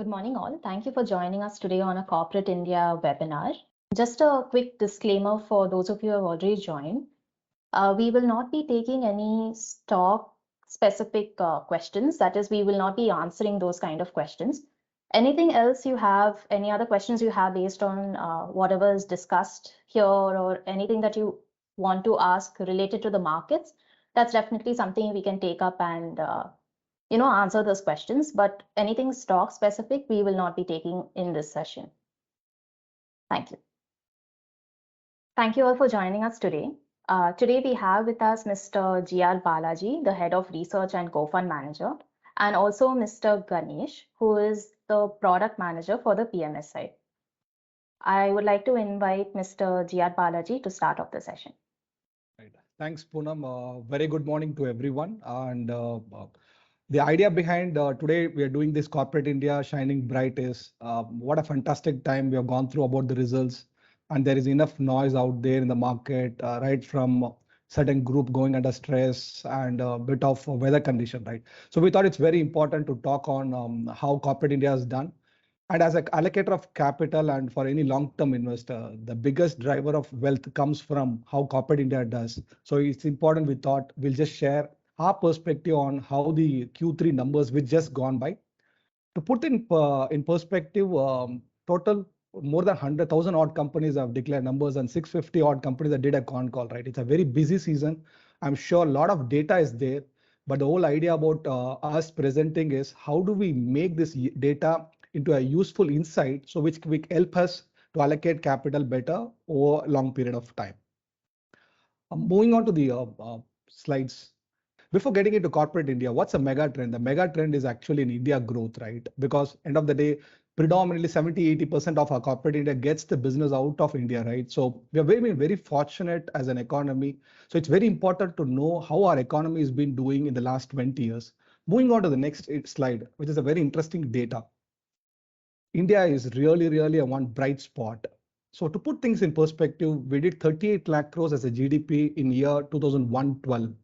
Good morning, all. Thank you for joining us today on a Corporate India webinar. Just a quick disclaimer for those of you who have already joined. We will not be taking any stock specific questions. That is, we will not be answering those kind of questions. Anything else you have, any other questions you have based on whatever is discussed here or anything that you want to ask related to the markets, that's definitely something we can take up and answer those questions, but anything stock specific, we will not be taking in this session. Thank you. Thank you all for joining us today. Today we have with us Mr. G.R. Balaji, the Head of Research and Co-Fund Manager, and also Mr. Ganesh, who is the Product Manager for the PMS side. I would like to invite Mr. G.R. Balaji to start off the session. Right. Thanks, Poonam. Very good morning to everyone. And the idea behind today we are doing this Corporate India Shining Bright is what a fantastic time we have gone through about the results. And there is enough noise out there in the market, right from certain group going under stress and a bit of weather condition, right? So we thought it's very important to talk on how Corporate India has done. And as an allocator of capital and for any long-term investor, the biggest driver of wealth comes from how corporate India does. So it's important we thought we'll just share our perspective on how the Q3 numbers which just gone by. To put in perspective, total more than 100,000 odd companies have declared numbers and 650 odd companies that did a con call, right? It's a very busy season. I'm sure a lot of data is there, but the whole idea about us presenting is how do we make this data into a useful insight so which will help us to allocate capital better over a long period of time. Moving on to the slides. Before getting into corporate India, what's a mega trend? The mega trend is actually in India growth, right? Because end of the day, predominantly 70-80% of our corporate India gets the business out of India, right? So we are very fortunate as an economy. So it's very important to know how our economy has been doing in the last 20 years. Moving on to the next slide, which is a very interesting data. India is really a one bright spot. So to put things in perspective, we did 38 lakh crores as a GDP in year 2001-12.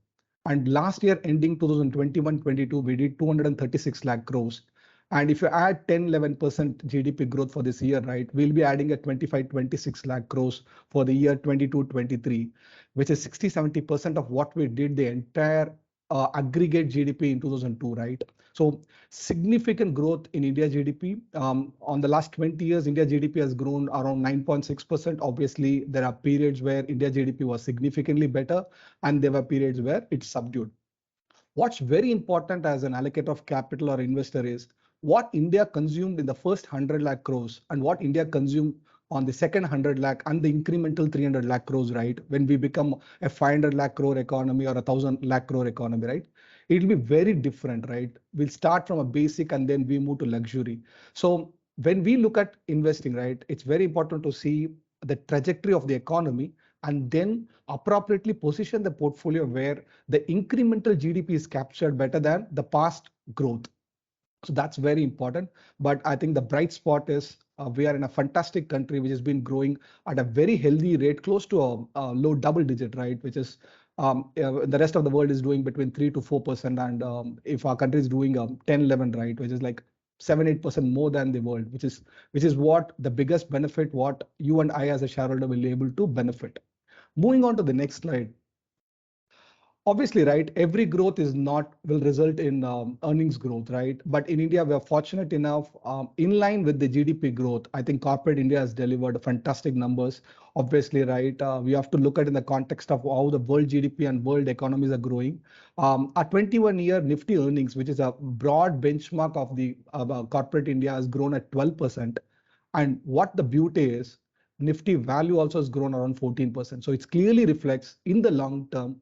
And last year ending 2021-22, we did 236 lakh crores. And if you add 10-11% GDP growth for this year, right, we'll be adding a 25-26 lakh crores for the year 22-23, which is 60-70% of what we did the entire aggregate GDP in 2002, right? So significant growth in India GDP. On the last 20 years, India GDP has grown around 9.6%. Obviously, there are periods where India GDP was significantly better, and there were periods where it's subdued. What's very important as an allocator of capital or investor is what India consumed in the first 100 lakh crores and what India consumed on the second 100 lakh and the incremental 300 lakh crores, right? When we become a 500 lakh crore economy or a 1,000 lakh crore economy, right? It'll be very different, right? We'll start from a basic and then we move to luxury. So when we look at investing, right, it's very important to see the trajectory of the economy and then appropriately position the portfolio where the incremental GDP is captured better than the past growth. So that's very important. But I think the bright spot is we are in a fantastic country which has been growing at a very healthy rate, close to a low double digit, right? Which is the rest of the world is doing between 3 to 4%. And if our country is doing 10-11, right, which is like 7-8% more than the world, which is what the biggest benefit, what you and I as a shareholder will be able to benefit. Moving on to the next slide. Obviously, right, every growth is not will result in earnings growth, right? But in India, we are fortunate enough in line with the GDP growth. I think corporate India has delivered fantastic numbers. Obviously, right, we have to look at in the context of how the world GDP and world economies are growing. Our 21-year Nifty earnings, which is a broad benchmark of the corporate India, has grown at 12%. And what the beauty is, Nifty value also has grown around 14%. So it clearly reflects in the long term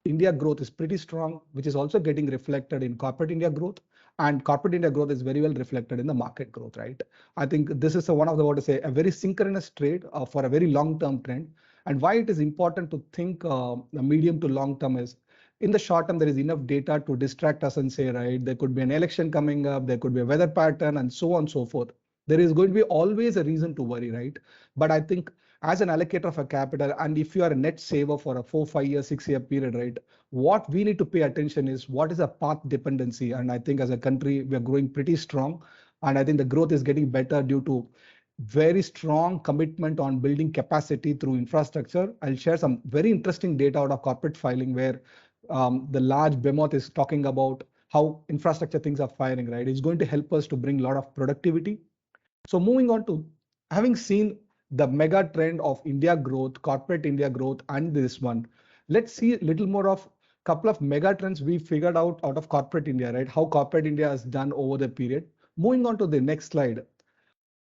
India growth is pretty strong, which is also getting reflected in corporate India growth, and corporate India growth is very well reflected in the market growth, right? I think this is one of the, what to say, a very synchronous trade for a very long-term trend. And why it is important to think the medium to long term is in the short term, there is enough data to distract us and say, right, there could be an election coming up, there could be a weather pattern and so on and so forth. There is going to be always a reason to worry, right? But I think as an allocator of a capital, and if you are a net saver for a 4, 5 year, 6 year period, right, what we need to pay attention is what is a path dependency. And I think as a country, we are growing pretty strong. And I think the growth is getting better due to very strong commitment on building capacity through infrastructure. I'll share some very interesting data out of corporate filing where the large behemoth is talking about how infrastructure things are firing, right? It's going to help us to bring a lot of productivity. So moving on to having seen the mega trend of India growth, corporate India growth, and this one, let's see a little more of couple of mega trends we figured out of corporate India, right? How corporate India has done over the period. Moving on to the next slide,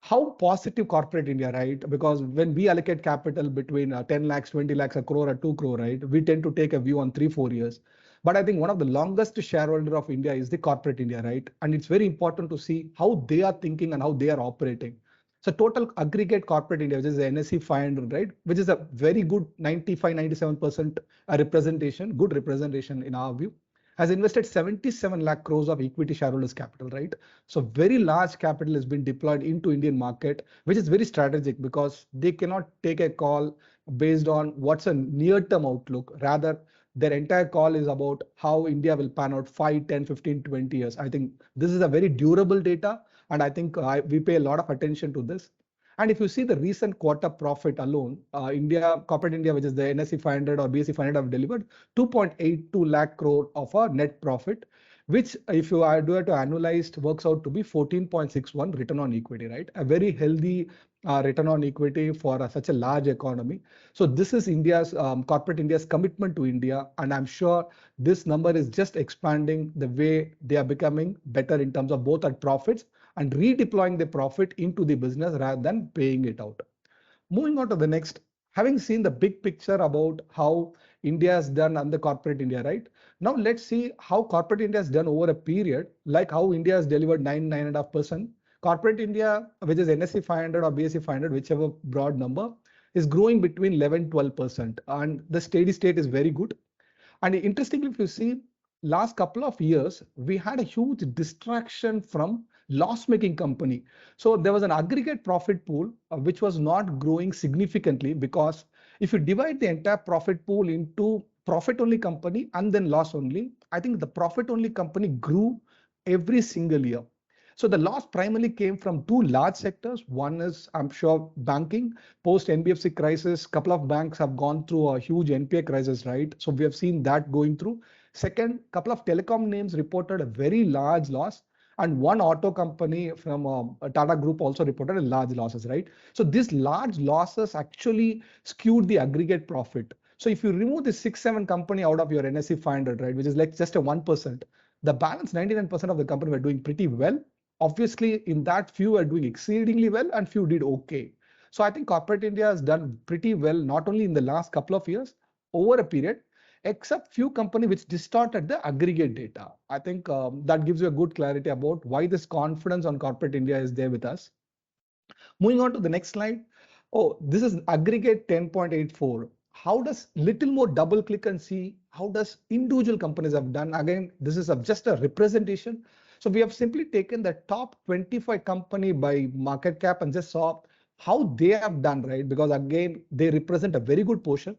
how positive corporate India, right? Because when we allocate capital between 10 lakhs, 20 lakhs, a crore or 2 crore, right? We tend to take a view on 3-4 years. But I think one of the longest shareholder of India is the corporate India, right? And it's very important to see how they are thinking and how they are operating. So total aggregate corporate India, which is the NSE 500, right? Which is a very good 95, 97% representation, good representation in our view, has invested 77 lakh crores of equity shareholders capital, right? So very large capital has been deployed into Indian market, which is very strategic because they cannot take a call based on what's a near-term outlook. Rather, their entire call is about how India will pan out 5, 10, 15, 20 years. I think this is a very durable data, and I think we pay a lot of attention to this. And if you see the recent quarter profit alone, corporate India, which is the NSE 500 or BSE 500, have delivered 2.82 lakh crore of a net profit, which if you do it to annualized works out to be 14.61 return on equity, right? A very healthy return on equity for such a large economy. So this is India's corporate India's commitment to India, and I'm sure this number is just expanding the way they are becoming better in terms of both at profits and redeploying the profit into the business rather than paying it out. Moving on to the next, having seen the big picture about how India has done under corporate India, right? Now let's see how corporate India has done over a period, like how India has delivered 9.5%. Corporate India, which is NSE 500 or BSE 500, whichever broad number, is growing between 11-12%. And the steady state is very good. And interestingly, if you see, last couple of years, we had a huge distraction from loss-making company. So there was an aggregate profit pool, which was not growing significantly because if you divide the entire profit pool into profit only company and then loss only, I think the profit only company grew every single year. So the loss primarily came from two large sectors. One is, I'm sure, banking. Post NBFC crisis, couple of banks have gone through a huge NPA crisis, right? So we have seen that going through. Second, couple of telecom names reported a very large loss, and one auto company from Tata Group also reported a large losses, right? So these large losses actually skewed the aggregate profit. So if you remove the 6-7 company out of your NSE 500, right, which is like just a 1%, the balance 99% of the company were doing pretty well. Obviously, in that few are doing exceedingly well and few did okay. So I think corporate India has done pretty well, not only in the last couple of years, over a period, except few companies which distorted the aggregate data. I think that gives you a good clarity about why this confidence on corporate India is there with us. Moving on to the next slide. Oh, this is aggregate 10.84. How does little more double click and see how does individual companies have done? Again, this is just a representation. So we have simply taken the top 25 company by market cap and just saw how they have done, right? Because again, they represent a very good portion.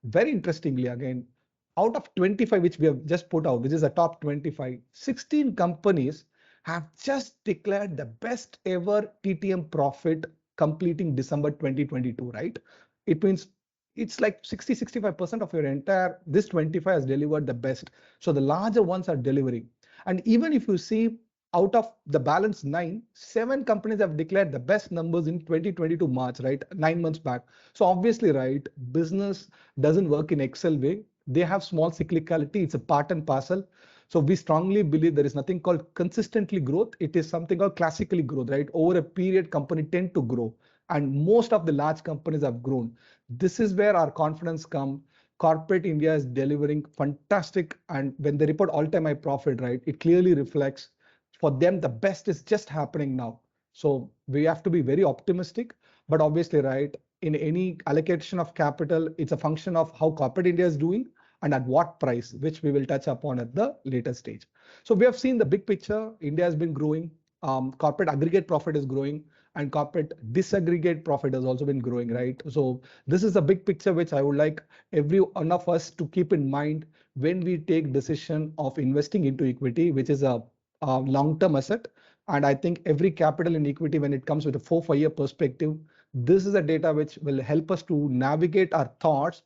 Very interestingly, again, out of 25 which we have just put out, which is the top 25, 16 companies have just declared the best ever TTM profit completing December 2022, right? It means it's like 60-65% of your entire, this 25 has delivered the best. So the larger ones are delivering. And even if you see out of the balance 9, 7 companies have declared the best numbers in 2022 March, right? 9 months back. So obviously, right, business doesn't work in Excel way. They have small cyclicality. It's a part and parcel. So we strongly believe there is nothing called consistently growth. It is something called classically growth, right? Over a period, company tend to grow. And most of the large companies have grown. This is where our confidence comes. Corporate India is delivering fantastic. And when they report all-time high profit, right, it clearly reflects for them, the best is just happening now. So we have to be very optimistic, but obviously, right, in any allocation of capital, it's a function of how corporate India is doing and at what price, which we will touch upon at the later stage. So we have seen the big picture. India has been growing. Corporate aggregate profit is growing and corporate disaggregate profit has also been growing, right? So this is a big picture which I would like every one of us to keep in mind when we take decision of investing into equity, which is a long-term asset. And I think every capital in equity, when it comes with a 4-5 year perspective, this is the data which will help us to navigate our thoughts,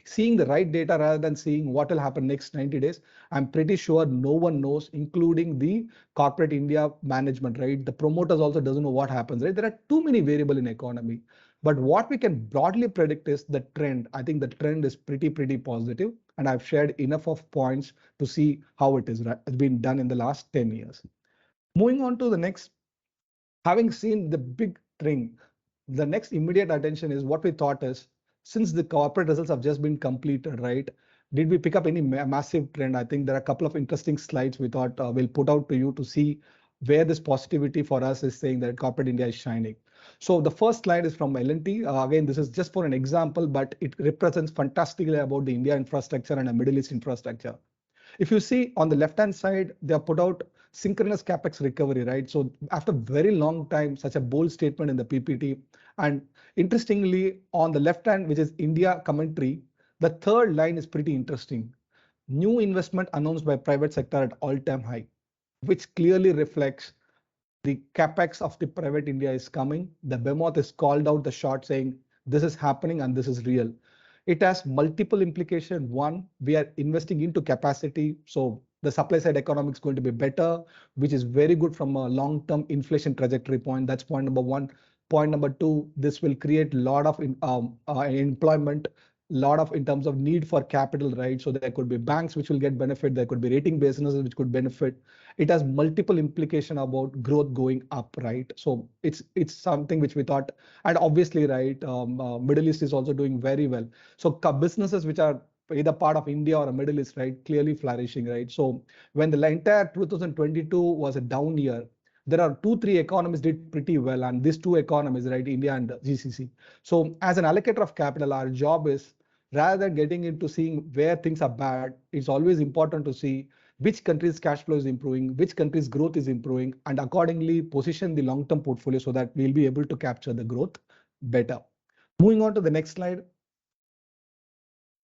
seeing the right data rather than seeing what will happen next 90 days. I'm pretty sure no one knows, including the corporate India management, right? The promoters also doesn't know what happens, right? There are too many variables in economy. But what we can broadly predict is the trend. I think the trend is pretty positive, and I've shared enough of points to see how it is been done in the last 10 years. Moving on to the next, having seen the big thing, the next immediate attention is what we thought is, since the corporate results have just been completed, right? Did we pick up any massive trend? I think there are a couple of interesting slides we thought we'll put out to you to see where this positivity for us is saying that corporate India is shining. So the first slide is from L&T. Again, this is just for an example, but it represents fantastically about the India infrastructure and a Middle East infrastructure. If you see on the left-hand side, they have put out synchronous CAPEX recovery, right? So after very long time, such a bold statement in the PPT. And interestingly, on the left hand, which is India commentary, the third line is pretty interesting. New investment announced by private sector at all-time high, which clearly reflects the capex of the private India is coming. The behemoth is called out the shot saying this is happening and this is real. It has multiple implications. One, we are investing into capacity. So the supply side economics is going to be better, which is very good from a long-term inflation trajectory point. That's point number one. Point number two, this will create a lot of employment, lot of in terms of need for capital, right? So there could be banks which will get benefit. There could be rating businesses which could benefit. It has multiple implication about growth going up, right? So it's something which we thought, and obviously, right, Middle East is also doing very well. So businesses which are either part of India or a Middle East, right, clearly flourishing, right? So when the entire 2022 was a down year, there are 2-3 economies did pretty well, and these two economies, right, India and GCC. So as an allocator of capital, our job is, rather than getting into seeing where things are bad, it's always important to see which country's cash flow is improving, which country's growth is improving, and accordingly position the long-term portfolio so that we'll be able to capture the growth better. Moving on to the next slide.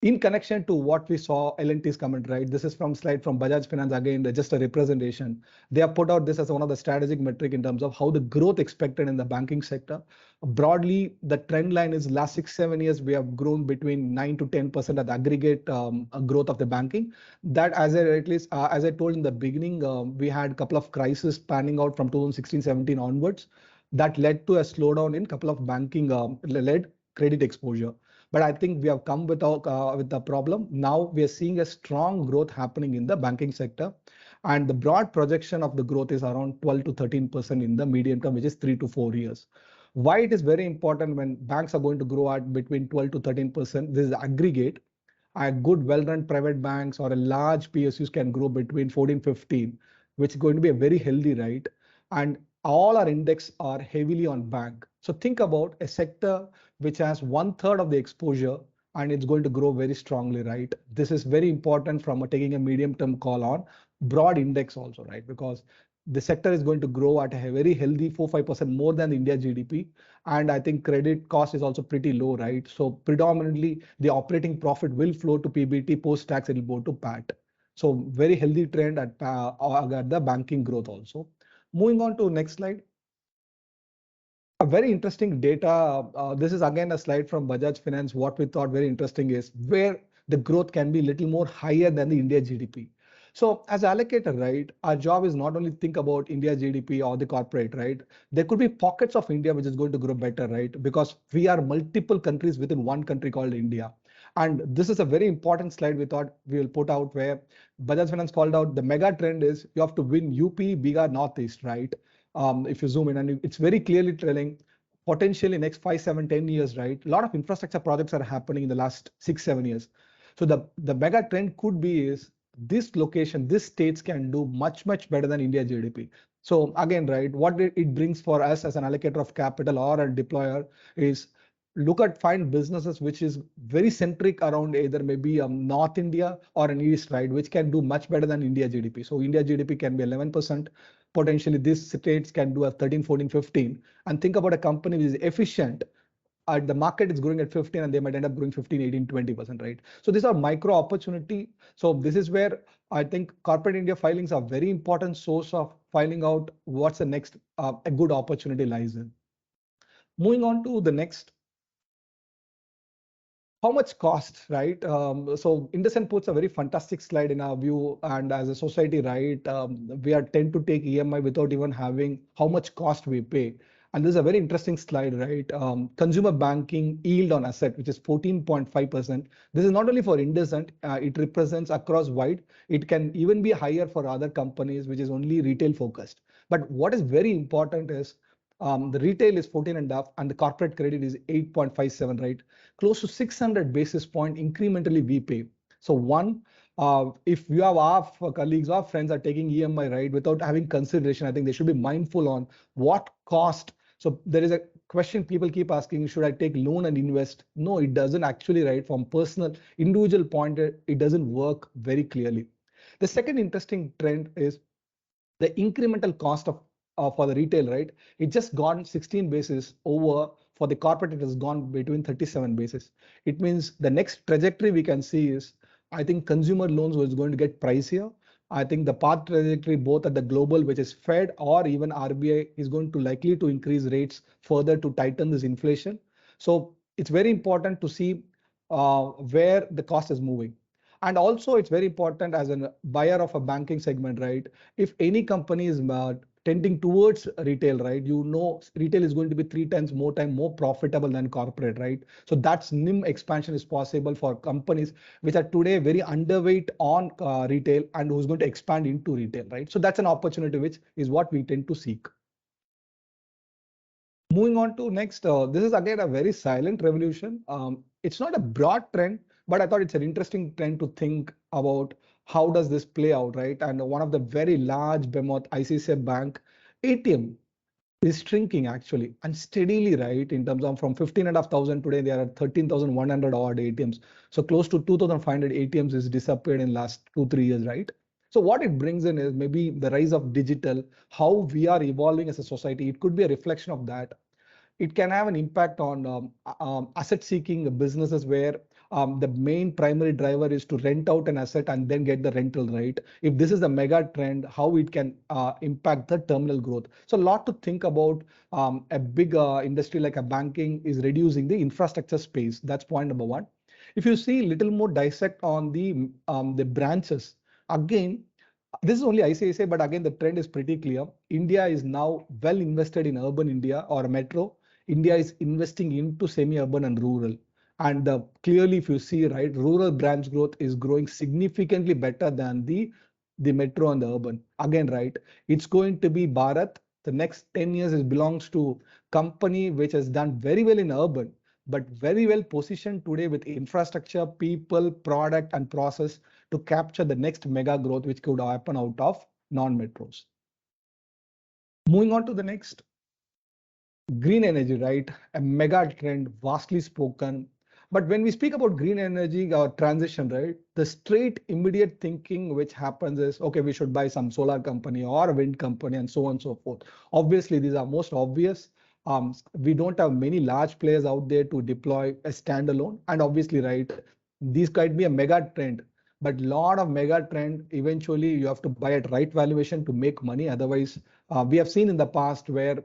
In connection to what we saw L&T's comment, right? This is from slide from Bajaj Finance, again, just a representation. They have put out this as one of the strategic metric in terms of how the growth expected in the banking sector. Broadly, the trend line is last 6-7 years, we have grown between 9 to 10% at the aggregate growth of the banking. That, as I told in the beginning, we had a couple of crises panning out from 2016-17 onwards. That led to a slowdown in couple of banking led credit exposure. But I think we have come with the problem. Now we are seeing a strong growth happening in the banking sector. And the broad projection of the growth is around 12 to 13% in the medium term, which is 3 to 4 years. Why it is very important when banks are going to grow at between 12 to 13%, this is aggregate. A good well-run private banks or a large PSUs can grow between 14-15, which is going to be a very healthy, right? And all our index are heavily on bank. So think about a sector which has 1/3 of the exposure and it's going to grow very strongly, right? This is very important from taking a medium-term call on broad index also, right? Because the sector is going to grow at a very healthy 4-5% more than India GDP. And I think credit cost is also pretty low, right? So predominantly the operating profit will flow to PBT, post-tax it will go to PAT. So very healthy trend at the banking growth also. Moving on to next slide. A very interesting data. This is again a slide from Bajaj Finance. What we thought very interesting is where the growth can be a little more higher than the India GDP. So as allocator, right, our job is not only think about India GDP or the corporate, right? There could be pockets of India which is going to grow better, right? Because we are multiple countries within one country called India. And this is a very important slide we thought we will put out where Bajaj Finance called out the mega trend is you have to win UP, Bihar, Northeast, right? If you zoom in, and it's very clearly telling potentially next 5, 7, 10 years, right? A lot of infrastructure projects are happening in the last 6, 7 years. So the mega trend could be is this location, this states can do much better than India GDP. So again, right, what it brings for us as an allocator of capital or a deployer is find businesses which is very centric around either maybe North India or an East, right, which can do much better than India GDP. So India GDP can be 11%. Potentially these states can do a 13, 14, 15. And think about a company which is efficient the market is growing at 15 and they might end up growing 15, 18, 20%, right? So these are micro opportunity. So this is where I think corporate India filings are very important source of finding out what's the next a good opportunity lies in. Moving on to the next, how much cost, right? So IndusInd puts a very fantastic slide in our view, and as a society, right, we are tend to take EMI without even having how much cost we pay. And this is a very interesting slide, right? Consumer banking yield on asset, which is 14.5%. This is not only for IndusInd, it represents across wide. It can even be higher for other companies, which is only retail focused. But what is very important is the retail is 14.5 and the corporate credit is 8.57, right? Close to 600 basis point incrementally we pay. So one, if you have our colleagues or friends are taking EMI, right, without having consideration, I think they should be mindful on what cost. So there is a question people keep asking, should I take loan and invest? No, it doesn't actually, right? From personal individual point, it doesn't work very clearly. The second interesting trend is the incremental cost of for the retail, right? It just gone 16 basis over. For the corporate, it has gone between 37 basis. It means the next trajectory we can see is, I think consumer loans was going to get pricier. I think the path trajectory both at the global, which is Fed or even RBI, is going to likely to increase rates further to tighten this inflation. So it's very important to see where the cost is moving. And also it's very important as a buyer of a banking segment, right? If any company is tending towards retail, right? You know, retail is going to be 3 times more profitable than corporate, right? So that's NIM expansion is possible for companies which are today very underweight on retail and who's going to expand into retail, right? So that's an opportunity which is what we tend to seek. Moving on to next, this is again a very silent revolution. It's not a broad trend, but I thought it's an interesting trend to think about how does this play out, right? And one of the very large behemoth ICICI Bank ATM is shrinking actually and steadily, right? In terms of from 15,500 today, they are at 13,100 odd ATMs. So close to 2,500 ATMs is disappeared in last 2-3 years, right? So what it brings in is maybe the rise of digital, how we are evolving as a society. It could be a reflection of that. It can have an impact on asset seeking businesses where the main primary driver is to rent out an asset and then get the rental, right? If this is a mega trend, how it can impact the terminal growth. So a lot to think about. A big industry like a banking is reducing the infrastructure space. That's point number one. If you see a little more dissect on the branches, again, this is only ICICI, but again, the trend is pretty clear. India is now well invested in urban India or metro. India is investing into semi-urban and rural. And clearly, if you see, right, rural branch growth is growing significantly better than the metro and the urban. Again, right, it's going to be Bharat. The next 10 years it belongs to company which has done very well in urban, but very well positioned today with infrastructure, people, product, and process to capture the next mega growth which could happen out of non-metros. Moving on to the next, green energy, right? A mega trend, vastly spoken. But when we speak about green energy or transition, right, the straight immediate thinking which happens is, okay, we should buy some solar company or a wind company and so on and so forth. Obviously, these are most obvious. We don't have many large players out there to deploy a standalone. And obviously, right, these might be a mega trend, but lot of mega trend, eventually you have to buy at right valuation to make money. Otherwise, we have seen in the past where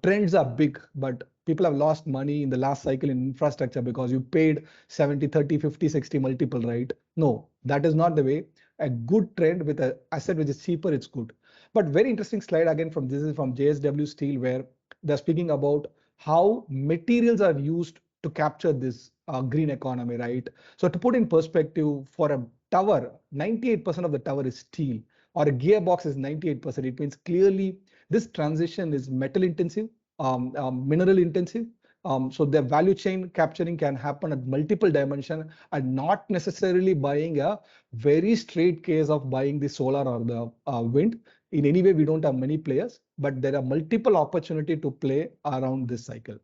trends are big, but people have lost money in the last cycle in infrastructure because you paid 70, 30, 50, 60 multiple, right? No, that is not the way. A good trend with an asset which is cheaper, it's good. But very interesting slide again from this is from JSW Steel, where they're speaking about how materials are used to capture this green economy, right? So to put in perspective, for a tower, 98% of the tower is steel, or a gearbox is 98%. It means clearly this transition is metal intensive, mineral intensive. So the value chain capturing can happen at multiple dimensions and not necessarily buying a very straight case of buying the solar or the wind. In any way, we don't have many players, but there are multiple opportunity to play around this cycle.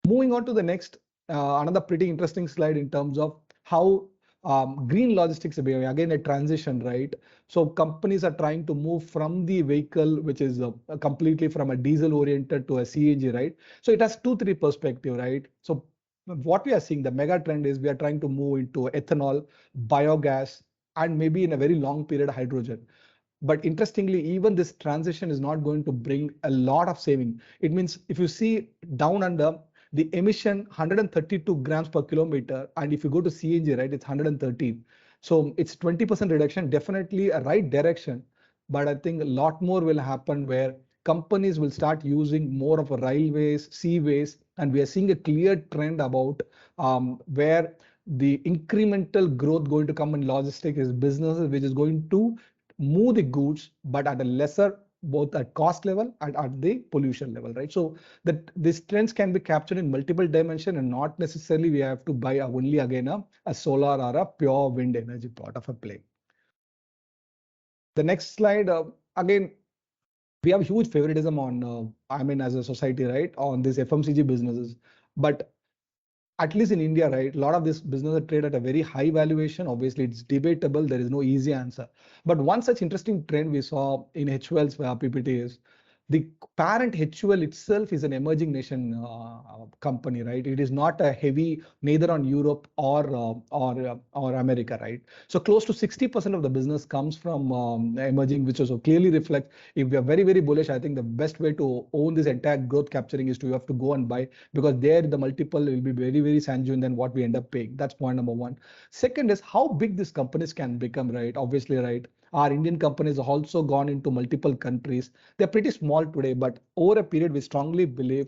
Moving on to the next, another pretty interesting slide in terms of how green logistics, again, a transition, right? So companies are trying to move from the vehicle, which is completely from a diesel oriented to a CNG, right? So it has two, three perspective, right? So what we are seeing, the mega trend is we are trying to move into ethanol, biogas, and maybe in a very long period, hydrogen. But interestingly, even this transition is not going to bring a lot of saving. It means if you see down under, the emission 132 grams per kilometer, and if you go to CNG, right, it's 113. So it's 20% reduction, definitely a right direction. But I think a lot more will happen where companies will start using more of a railways, seaways, and we are seeing a clear trend about where the incremental growth going to come in logistics is businesses which is going to move the goods, but at a lesser, both at cost level and at the pollution level, right? So that these trends can be captured in multiple dimensions, and not necessarily we have to buy only again a solar or a pure wind energy part of a play. The next slide, again, we have huge favoritism on, I mean, as a society, right, on these FMCG businesses. But at least in India, right, a lot of this business are traded at a very high valuation. Obviously, it's debatable. There is no easy answer. But one such interesting trend we saw in HUL's PPT is the parent HUL itself is an emerging nation company, right? It is not a heavy neither on Europe or America, right? So close to 60% of the business comes from emerging, which also clearly reflects if we are very, very bullish. I think the best way to own this entire growth capturing is to you have to go and buy, because there the multiple will be very, very sanguine than what we end up paying. That's point number one. Second is how big these companies can become, right? Obviously, right, our Indian companies have also gone into multiple countries. They're pretty small today, but over a period, we strongly believe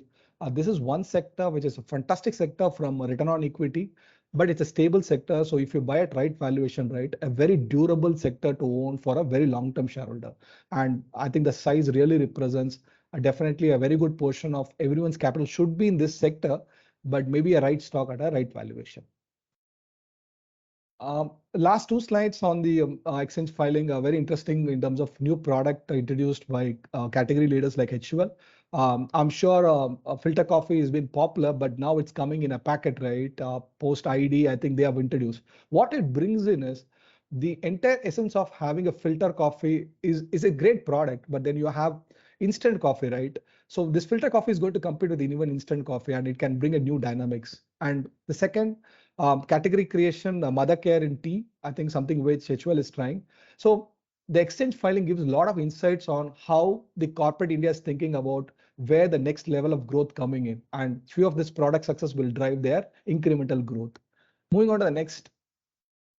this is one sector which is a fantastic sector from a return on equity, but it's a stable sector. So if you buy at right valuation, right, a very durable sector to own for a very long-term shareholder. And I think the size really represents definitely a very good portion of everyone's capital should be in this sector, but maybe a right stock at a right valuation. Last two slides on the exchange filing are very interesting in terms of new product introduced by category leaders like HUL. I'm sure filter coffee has been popular, but now it's coming in a packet, right? Post ID, I think they have introduced. What it brings in is the entire essence of having a filter coffee is a great product, but then you have instant coffee, right? So this filter coffee is going to compete with even instant coffee, and it can bring a new dynamics. And the second category creation, mother care in tea, I think something which HUL is trying. So the exchange filing gives a lot of insights on how the corporate India is thinking about where the next level of growth coming in, and few of this product success will drive their incremental growth. Moving on to the next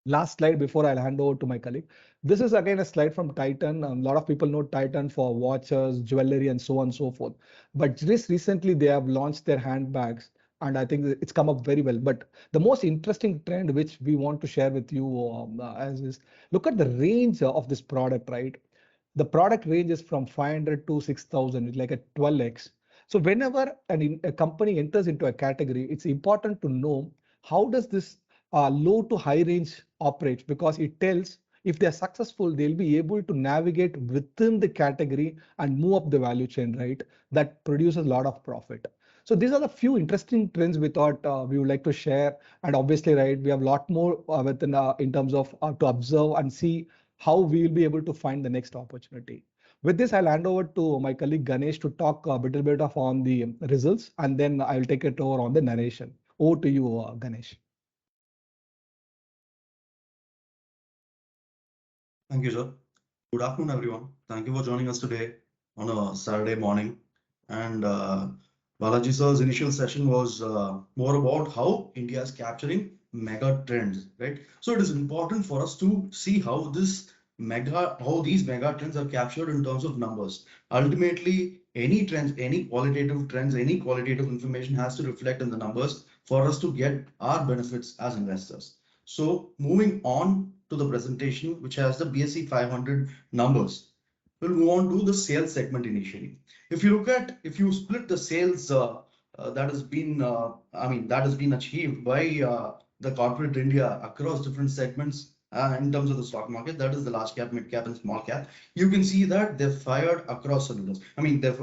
last slide before I'll hand over to my colleague. This is again a slide from Titan. A lot of people know Titan for watches, jewelry, and so on and so forth. But just recently they have launched their handbags, and I think it's come up very well. But the most interesting trend which we want to share with you as is, look at the range of this product, right? The product range is from 500 to 6,000, it's like a 12x. So whenever a company enters into a category, it's important to know how does this low to high range operates, because it tells if they're successful, they'll be able to navigate within the category and move up the value chain, right? That produces a lot of profit. So these are the few interesting trends we thought we would like to share. And obviously, right, we have a lot more within in terms of to observe and see how we will be able to find the next opportunity. With this, I'll hand over to my colleague Ganesh to talk a little bit of on the results, and then I'll take it over on the narration. Over to you, Ganesh. Thank you, sir. Good afternoon, everyone. Thank you for joining us today on a Saturday morning. And Balaji sir's initial session was more about how India is capturing mega trends, right? So it is important for us to see how these mega trends are captured in terms of numbers. Ultimately, any trends, any qualitative trends, any qualitative information has to reflect in the numbers for us to get our benefits as investors. So moving on to the presentation, which has the BSE 500 numbers. We'll move on to the sales segment initially. If you split the sales that has been, that has been achieved by the corporate India across different segments in terms of the stock market, that is the large cap, mid cap, and small cap. You can see that they've fired across cylinders. I mean, they've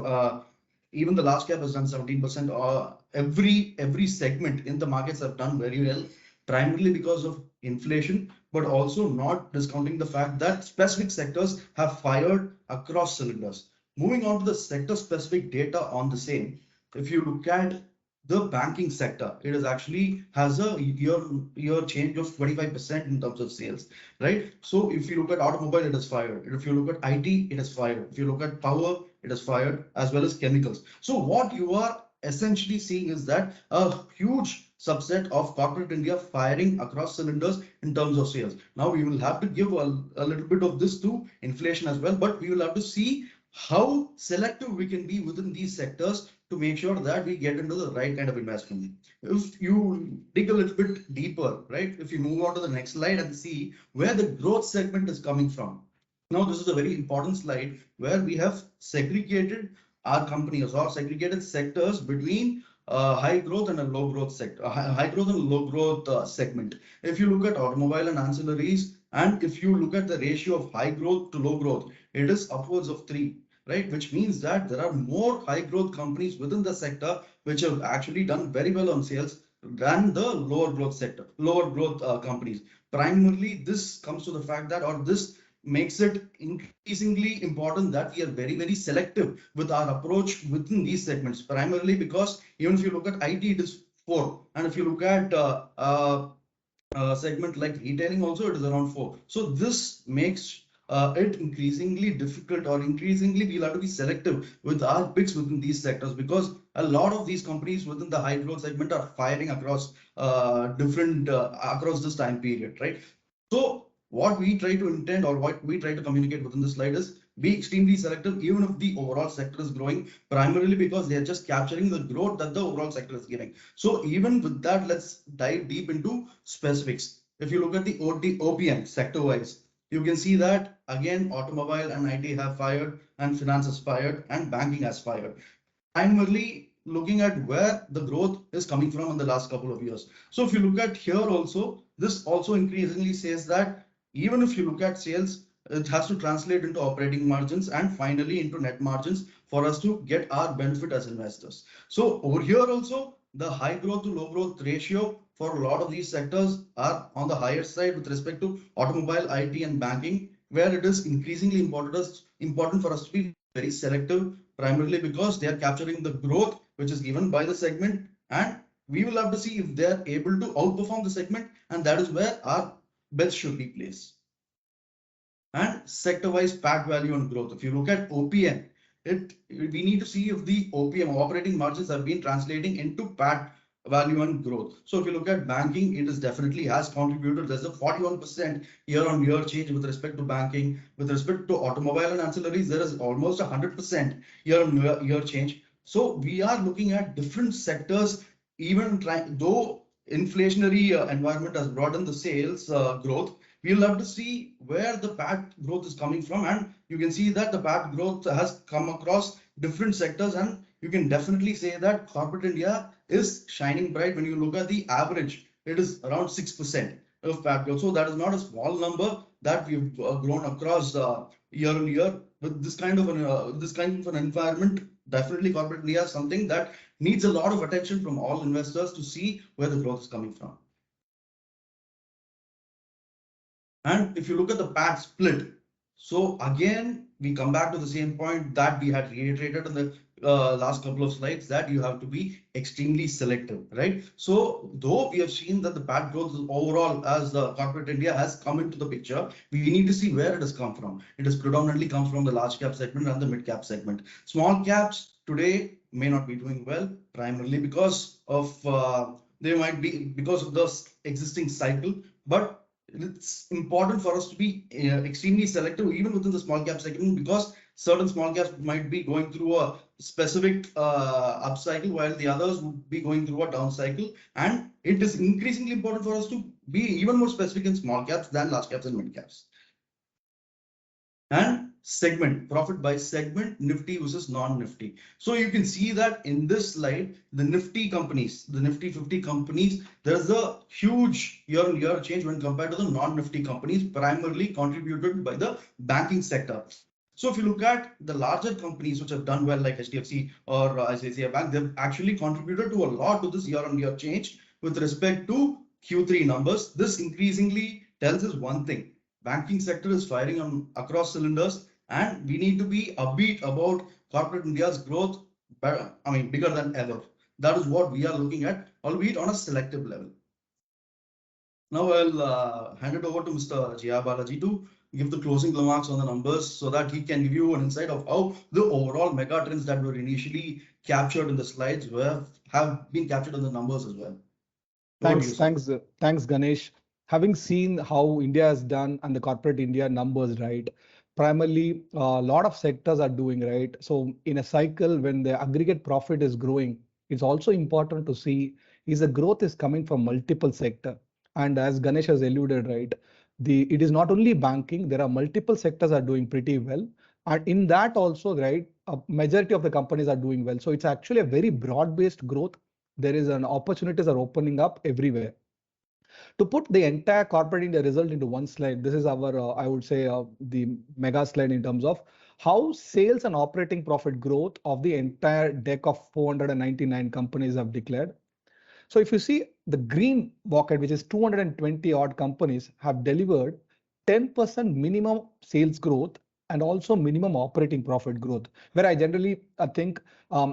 even the large cap has done 17%. Every segment in the markets have done very well, primarily because of inflation, but also not discounting the fact that specific sectors have fired across cylinders. Moving on to the sector specific data on the same, if you look at the banking sector, it is actually has a year change of 25% in terms of sales, right? So if you look at automobile, it is fired. If you look at IT, it is fired. If you look at power, it is fired, as well as chemicals. So what you are essentially seeing is that a huge subset of corporate India firing across cylinders in terms of sales. Now we will have to give a little bit of this to inflation as well, but we will have to see how selective we can be within these sectors to make sure that we get into the right kind of investment. If you dig a little bit deeper, right? If you move on to the next slide and see where the growth segment is coming from. Now, this is a very important slide where we have segregated our companies or segregated sectors between high growth and a low growth sector, high growth and low growth segment. If you look at automobile and ancillaries, and if you look at the ratio of high growth to low growth, it is upwards of 3. Right, which means that there are more high growth companies within the sector which have actually done very well on sales than the lower growth sector, lower growth companies. Primarily, this comes to the fact that, or this makes it increasingly important that we are very, very selective with our approach within these segments. Primarily because even if you look at IT, it is 4, and if you look at segment like retailing, also it is around 4. So this makes it increasingly difficult, or increasingly we'll have to be selective with our picks within these sectors, because a lot of these companies within the high growth segment are firing across across this time period, right? So what we try to intend, or what we try to communicate within this slide, is be extremely selective even if the overall sector is growing, primarily because they are just capturing the growth that the overall sector is giving. So even with that, let's dive deep into specifics. If you look at the OPM sector wise, you can see that again automobile and IT have fired, and finance has fired, and banking has fired. Primarily looking at where the growth is coming from in the last couple of years. So if you look at here also, this also increasingly says that even if you look at sales, it has to translate into operating margins and finally into net margins for us to get our benefit as investors. So over here also, the high growth to low growth ratio for a lot of these sectors are on the higher side with respect to automobile, IT, and banking, where it is increasingly important for us to be very selective, primarily because they are capturing the growth which is given by the segment, and we will have to see if they are able to outperform the segment, and that is where our bets should be placed. And sector-wise PAT value and growth. If you look at OPM, we need to see if the OPM, operating margins, have been translating into PAT value and growth. So if you look at banking, it is definitely has contributed. There's a 41% year-on-year change with respect to banking. With respect to automobile and ancillaries, there is almost 100% year-on-year change. So we are looking at different sectors, even though inflationary environment has brought in the sales growth. We'll have to see where the PAT growth is coming from, and you can see that the PAT growth has come across different sectors, and you can definitely say that corporate India is shining bright. When you look at the average, it is around 6% of PAT growth. So that is not a small number that we've grown across year on year. With this kind of an environment, definitely corporate India is something that needs a lot of attention from all investors to see where the growth is coming from. And if you look at the PAT split, so again, we come back to the same point that we had reiterated in the last couple of slides, that you have to be extremely selective, right? So though we have seen that the PAT growth is overall, as the corporate India has come into the picture, we need to see where it has come from. It has predominantly come from the large cap segment and the mid cap segment. Small caps today may not be doing well, primarily because of because of the existing cycle, but it's important for us to be extremely selective even within the small cap segment, because certain small caps might be going through a specific upcycle while the others would be going through a down cycle, and it is increasingly important for us to be even more specific in small caps than large caps and mid caps. And segment, profit by segment, Nifty versus non-Nifty. So you can see that in this slide, the Nifty companies, the Nifty 50 companies, there's a huge year-on-year change when compared to the non-Nifty companies, primarily contributed by the banking sector. So if you look at the larger companies which have done well, like HDFC or ICICI Bank, they've actually contributed to a lot to this year-on-year change with respect to Q3 numbers, this increasingly tells us one thing: banking sector is firing on across cylinders, and we need to be upbeat about corporate India's growth. Bigger than ever. That is what we are looking at, albeit on a selective level. Now I'll hand it over to Mr. Jia Balaji to give the closing remarks on the numbers so that he can give you an insight of how the overall mega trends that were initially captured in the slides have been captured in the numbers as well. Thanks, Ganesh. Having seen how India has done and the corporate India numbers, right? Primarily, a lot of sectors are doing right. So in a cycle, when the aggregate profit is growing, it's also important to see is the growth is coming from multiple sector. And as Ganesh has alluded, right, it is not only banking. There are multiple sectors are doing pretty well, and in that also, right, a majority of the companies are doing well. So it's actually a very broad-based growth. There is an opportunities are opening up everywhere. To put the entire corporate India result into one slide, this is our, I would say, the mega slide in terms of how sales and operating profit growth of the entire deck of 499 companies have declared. So if you see the green bucket, which is 220 odd companies, have delivered 10% minimum sales growth and also minimum operating profit growth, where I generally think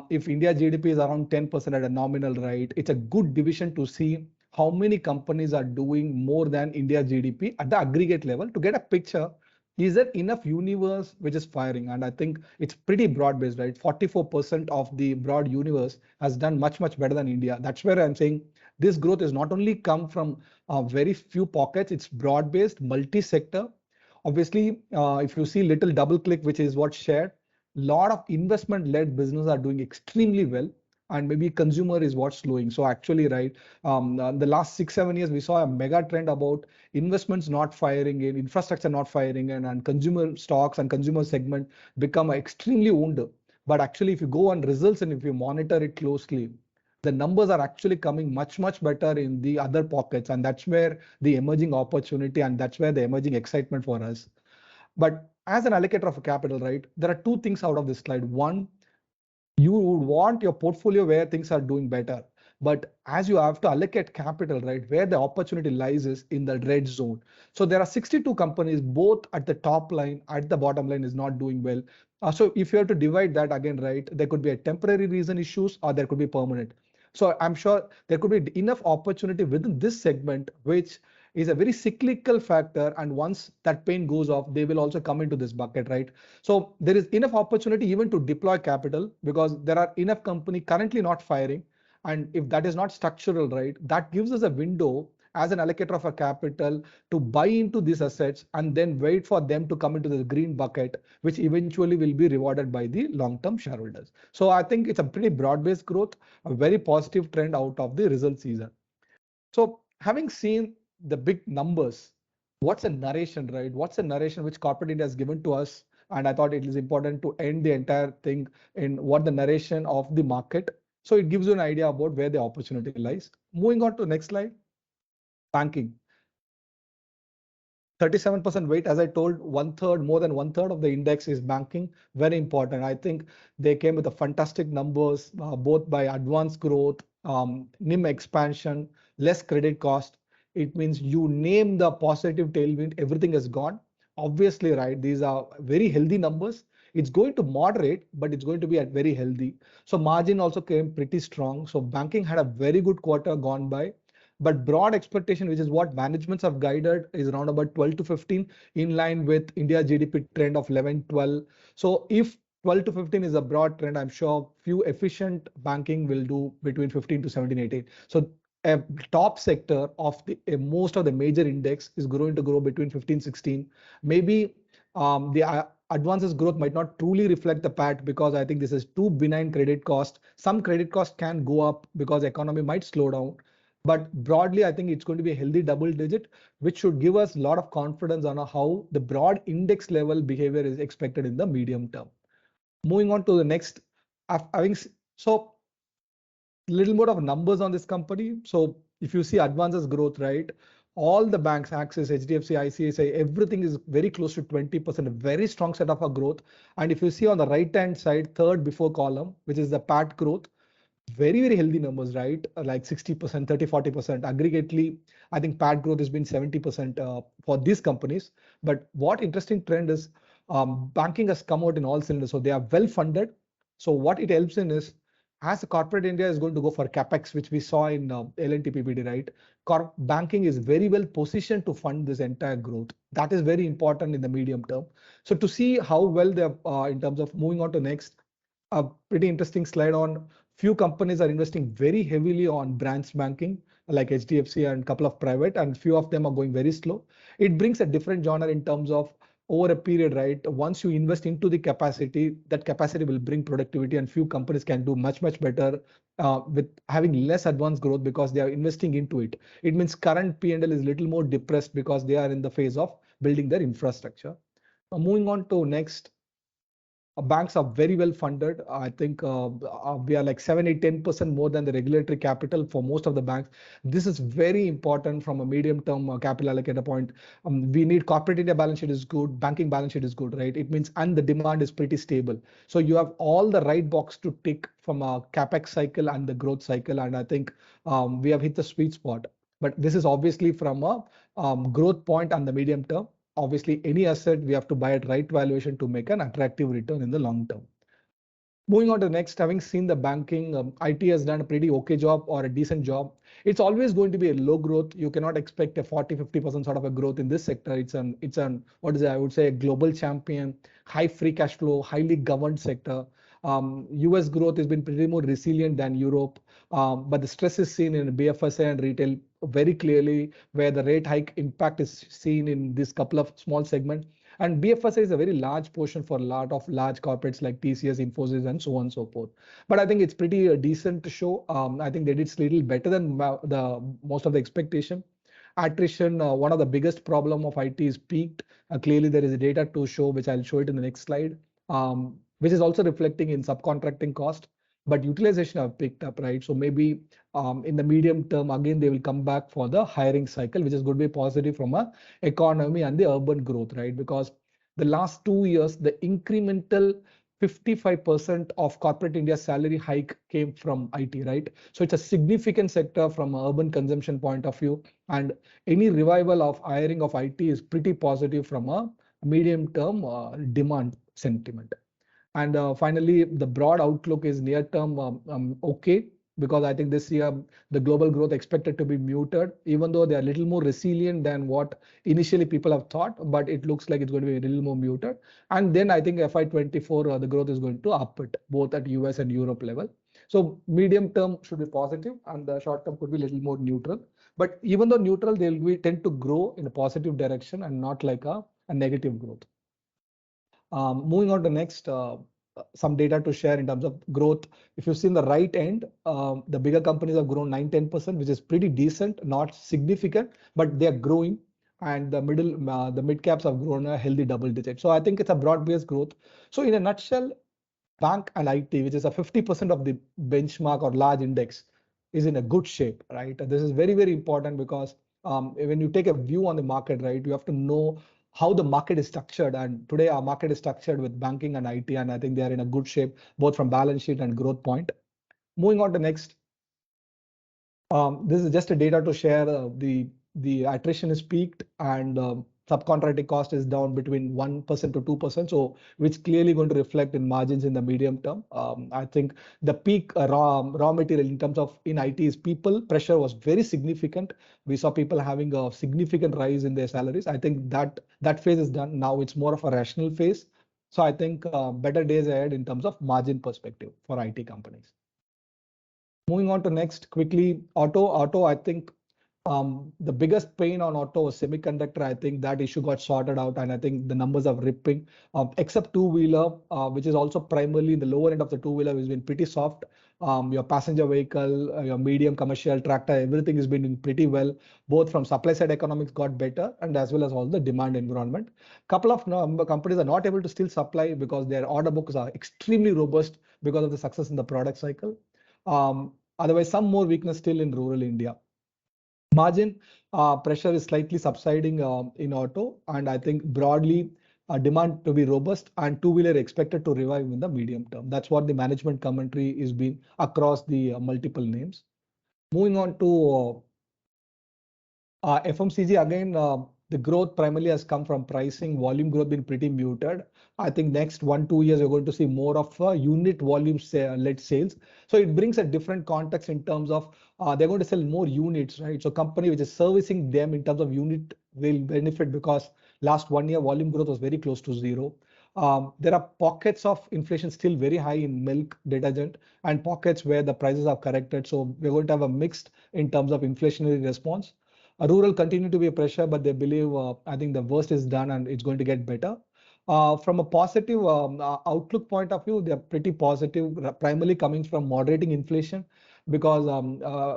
if India GDP is around 10% at a nominal rate, it's a good division to see how many companies are doing more than India GDP at the aggregate level to get a picture. Is there enough universe which is firing? And I think it's pretty broad based, right? 44% of the broad universe has done much better than India. That's where I'm saying this growth is not only come from very few pockets, it's broad based, multi-sector. Obviously, if you see little double click, which is what shared, lot of investment led business are doing extremely well, and maybe consumer is what's slowing. So actually, right, the last 6-7 years we saw a mega trend about investments not firing in, infrastructure not firing, and consumer stocks and consumer segment become extremely wound. But actually, if you go on results and if you monitor it closely, the numbers are actually coming much better in the other pockets, and that's where the emerging opportunity and that's where the emerging excitement for us. But as an allocator of capital, right, there are two things out of this slide. One, you would want your portfolio where things are doing better, but as you have to allocate capital, right, where the opportunity lies is in the red zone. So there are 62 companies, both at the top line, at the bottom line is not doing well. So if you have to divide that again, right, there could be a temporary reason issues or there could be permanent. So I'm sure there could be enough opportunity within this segment, which is a very cyclical factor, and once that pain goes off, they will also come into this bucket, right? So there is enough opportunity even to deploy capital because there are enough company currently not firing, and if that is not structural, right, that gives us a window as an allocator of a capital to buy into these assets and then wait for them to come into the green bucket, which eventually will be rewarded by the long-term shareholders. So I think it's a pretty broad-based growth, a very positive trend out of the result season. So having seen the big numbers, what's a narration, right? What's a narration which corporate India has given to us? And I thought it is important to end the entire thing in what the narration of the market. So it gives you an idea about where the opportunity lies. Moving on to the next slide, banking. 37% weight, as I told, more than one third of the index is banking. Very important. I think they came with a fantastic numbers, both by advanced growth, NIM expansion, less credit cost. It means you name the positive tailwind, everything is gone. Obviously, right, these are very healthy numbers. It's going to moderate, but it's going to be at very healthy. So margin also came pretty strong. So banking had a very good quarter gone by. But broad expectation, which is what managements have guided, is around about 12 to 15 in line with India GDP trend of 11, 12. So if 12 to 15 is a broad trend, I'm sure few efficient banking will do between 15 to 17, 18. So a top sector of the most of the major index is going to grow between 15, 16. Maybe the advances growth might not truly reflect the PAT because I think this is too benign credit cost. Some credit cost can go up because the economy might slow down. But broadly, I think it's going to be a healthy double digit, which should give us a lot of confidence on how the broad index level behavior is expected in the medium term. Moving on to the next, so little more of numbers on this company. So if you see advances growth, right, all the banks, Axis, HDFC, ICICI, everything is very close to 20%, a very strong set of a growth. And if you see on the right hand side, third before column, which is the PAT growth, very, very healthy numbers, right? Like 60%, 30, 40%. Aggregately, I think PAT growth has been 70% for these companies. But what interesting trend is banking has come out in all cylinders. So they are well funded. So what it helps in is, as a corporate India is going to go for CAPEX, which we saw in L&T PPT, right? Banking is very well positioned to fund this entire growth. That is very important in the medium term. So to see how well they're in terms of moving on to next, a pretty interesting slide on few companies are investing very heavily on branch banking like HDFC and a couple of private, and few of them are going very slow. It brings a different genre in terms of over a period, right? Once you invest into the capacity, that capacity will bring productivity, and few companies can do much better with having less advanced growth because they are investing into it. It means current P&L is little more depressed because they are in the phase of building their infrastructure. Moving on to next. Banks are very well funded. I think we are like 7, 8, 10% more than the regulatory capital for most of the banks. This is very important from a medium-term capital allocator point. We need corporate India balance sheet is good, banking balance sheet is good, right? It means, and the demand is pretty stable. So you have all the right box to tick from a CAPEX cycle and the growth cycle. And I think we have hit the sweet spot. But this is obviously from a growth point and the medium term. Obviously, any asset we have to buy at right valuation to make an attractive return in the long term. Moving on to the next, having seen the banking, IT has done a pretty okay job or a decent job. It's always going to be a low growth. You cannot expect a 40, 50% sort of a growth in this sector. It's an what is it? I would say a global champion, high free cash flow, highly governed sector. US growth has been pretty more resilient than Europe, but the stress is seen in BFSI and retail very clearly, where the rate hike impact is seen in this couple of small segments. And BFSI is a very large portion for a lot of large corporates like TCS, Infosys, and so on and so forth. But I think it's pretty decent to show. I think they did a little better than the most of the expectation. Attrition, one of the biggest problem of IT is peaked. Clearly, there is data to show, which I'll show it in the next slide, which is also reflecting in subcontracting cost. But utilization have picked up, right? So maybe in the medium term, again, they will come back for the hiring cycle, which is going to be positive from a economy and the urban growth, right? Because the last 2 years, the incremental 55% of corporate India salary hike came from IT, right? So it's a significant sector from an urban consumption point of view. And any revival of hiring of IT is pretty positive from a medium term demand sentiment. And finally, the broad outlook is near term okay, because I think this year the global growth expected to be muted, even though they are a little more resilient than what initially people have thought, but it looks like it's going to be a little more muted. And then I think FY24, the growth is going to up it, both at US and Europe level. So medium term should be positive and the short term could be a little more neutral. But even though neutral, they'll tend to grow in a positive direction and not like a negative growth. Moving on to next, some data to share in terms of growth. If you see in the right end, the bigger companies have grown 9-10%, which is pretty decent, not significant, but they are growing. And the mid caps have grown a healthy double digit. So I think it's a broad-based growth. So in a nutshell, bank and IT, which is a 50% of the benchmark or large index, is in a good shape, right? This is very, very important because when you take a view on the market, right, you have to know how the market is structured. And today our market is structured with banking and IT, and I think they are in a good shape, both from balance sheet and growth point. Moving on to next. This is just a data to share. The attrition is peaked and subcontracting cost is down between 1% to 2%. So which clearly going to reflect in margins in the medium term. I think the peak raw material in terms of in IT is people pressure was very significant. We saw people having a significant rise in their salaries. I think that phase is done. Now it's more of a rational phase. So I think better days ahead in terms of margin perspective for IT companies. Moving on to next quickly, auto, I think the biggest pain on auto was semiconductor. I think that issue got sorted out, and I think the numbers are ripping, except two-wheeler, which is also primarily the lower end of the two-wheeler has been pretty soft. Your passenger vehicle, your medium commercial tractor, everything has been in pretty well, both from supply side economics got better and as well as all the demand environment. Couple of companies are not able to still supply because their order books are extremely robust because of the success in the product cycle. Otherwise, some more weakness still in rural India. Margin pressure is slightly subsiding in auto, and I think broadly demand to be robust, and two-wheeler expected to revive in the medium term. That's what the management commentary is being across the multiple names. Moving on to FMCG, again, the growth primarily has come from pricing, volume growth been pretty muted. I think next 1-2 years, you're going to see more of unit volume led sales. So it brings a different context in terms of they're going to sell more units, right? So company which is servicing them in terms of unit will benefit because last 1 year volume growth was very close to zero. There are pockets of inflation still very high in milk, detergent, and pockets where the prices are corrected. So we're going to have a mixed in terms of inflationary response. Rural continue to be a pressure, but they believe I think the worst is done and it's going to get better. From a positive outlook point of view, they are pretty positive, primarily coming from moderating inflation because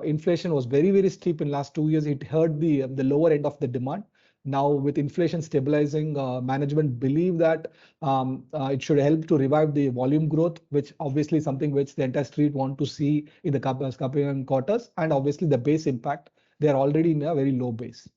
inflation was very, very steep in last 2 years. It hurt the lower end of the demand. Now with inflation stabilizing, management believe that it should help to revive the volume growth, which obviously is something which the entire street want to see in the coming quarters, and obviously the base impact. They are already in a very low base.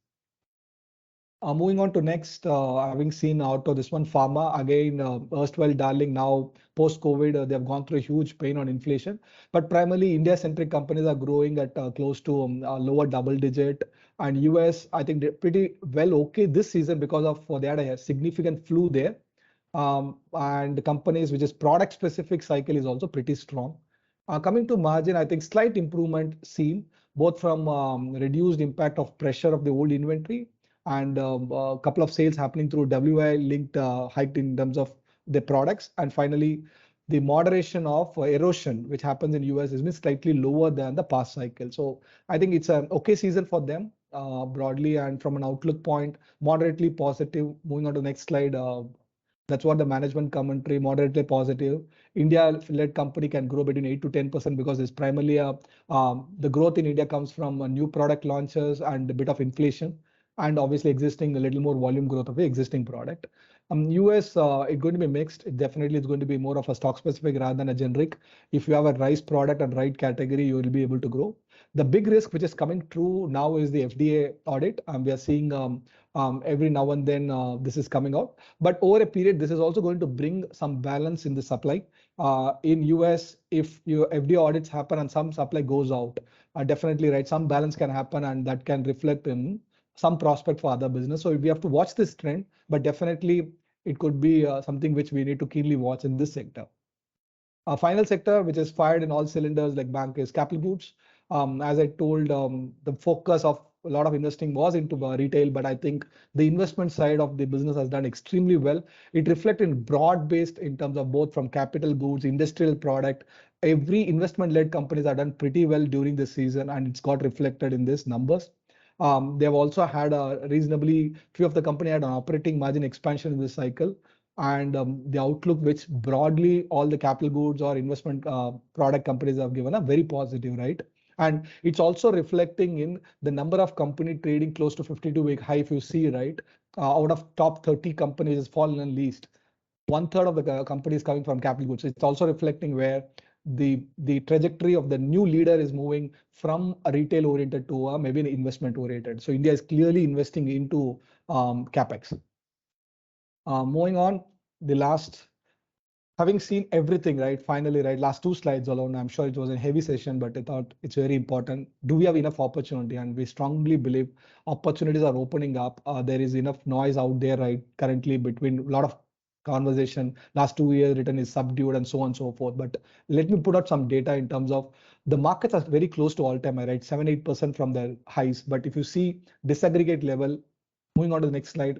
Moving on to next, having seen out of this one, pharma, again, erstwhile darling, now post-COVID, they have gone through a huge pain on inflation. But primarily India-centric companies are growing at close to lower double digit. And US, I think they're pretty well okay this season because of they had a significant flu there. And the companies which is product specific cycle is also pretty strong. Coming to margin, I think slight improvement seen both from reduced impact of pressure of the old inventory and a couple of sales happening through WI linked hiked in terms of the products. And finally, the moderation of erosion, which happens in US, has been slightly lower than the past cycle. So I think it's an okay season for them broadly. And from an outlook point, moderately positive. Moving on to the next slide. That's what the management commentary, moderately positive. India-led company can grow between 8 to 10% because it's primarily the growth in India comes from new product launches and a bit of inflation, and obviously existing a little more volume growth of the existing product. US, it's going to be mixed. It definitely is going to be more of a stock specific rather than a generic. If you have a rice product and right category, you will be able to grow. The big risk which is coming true now is the FDA audit. We are seeing every now and then this is coming out. But over a period, this is also going to bring some balance in the supply. In US, if your FDA audits happen and some supply goes out, definitely right, some balance can happen and that can reflect in some prospect for other business. So we have to watch this trend, but definitely it could be something which we need to keenly watch in this sector. Our final sector, which is fired in all cylinders like bank, is capital goods. As I told, the focus of a lot of investing was into retail, but I think the investment side of the business has done extremely well. It reflects in broad-based in terms of both from capital goods, industrial product. Every investment-led companies are done pretty well during this season, and it's got reflected in these numbers. They've also had a reasonably few of the company had an operating margin expansion in this cycle, and the outlook, which broadly all the capital goods or investment product companies have given a very positive, right? And it's also reflecting in the number of company trading close to 52-week high. If you see, right, out of top 30 companies has fallen and least. 1/3 of the companies coming from capital goods. It's also reflecting where the trajectory of the new leader is moving from a retail oriented to maybe an investment oriented. So India is clearly investing into CAPEX. Moving on, the last, having seen everything, right, finally, right, last 2 slides alone, I'm sure it was a heavy session, but I thought it's very important. Do we have enough opportunity? And we strongly believe opportunities are opening up. There is enough noise out there, right, currently between a lot of conversation. Last 2 years return is subdued and so on and so forth. But let me put out some data in terms of the markets are very close to all-time high, right, 7-8% from their highs. But if you see disaggregate level, moving on to the next slide,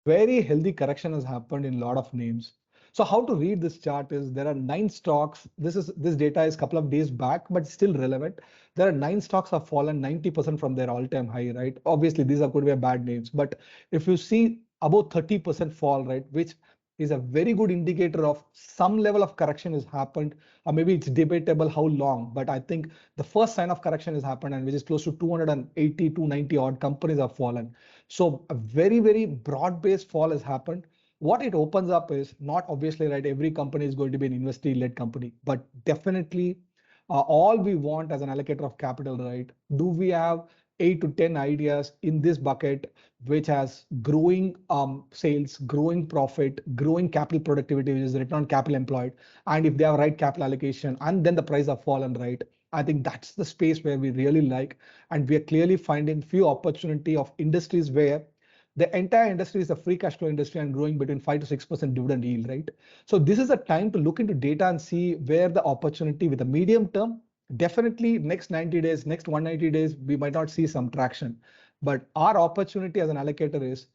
very healthy correction has happened in a lot of names. So how to read this chart is there are 9 stocks. This data is a couple of days back, but still relevant. There are 9 stocks have fallen 90% from their all-time high, right? Obviously, these are could be bad names, but if you see about 30% fall, right, which is a very good indicator of some level of correction has happened, or maybe it's debatable how long, but I think the first sign of correction has happened, and which is close to 280, 290 odd companies have fallen. So a very, very broad-based fall has happened. What it opens up is not obviously, right, every company is going to be an investor-led company, but definitely all we want as an allocator of capital, right, do we have 8 to 10 ideas in this bucket, which has growing sales, growing profit, growing capital productivity, which is return on capital employed. And if they have right capital allocation and then the price have fallen right, I think that's the space where we really like. And we are clearly finding few opportunity of industries where the entire industry is a free cash flow industry and growing between 5 to 6% dividend yield, right? So this is a time to look into data and see where the opportunity with the medium term. Definitely next 90 days, next 190 days, we might not see some traction. But our opportunity as an allocator is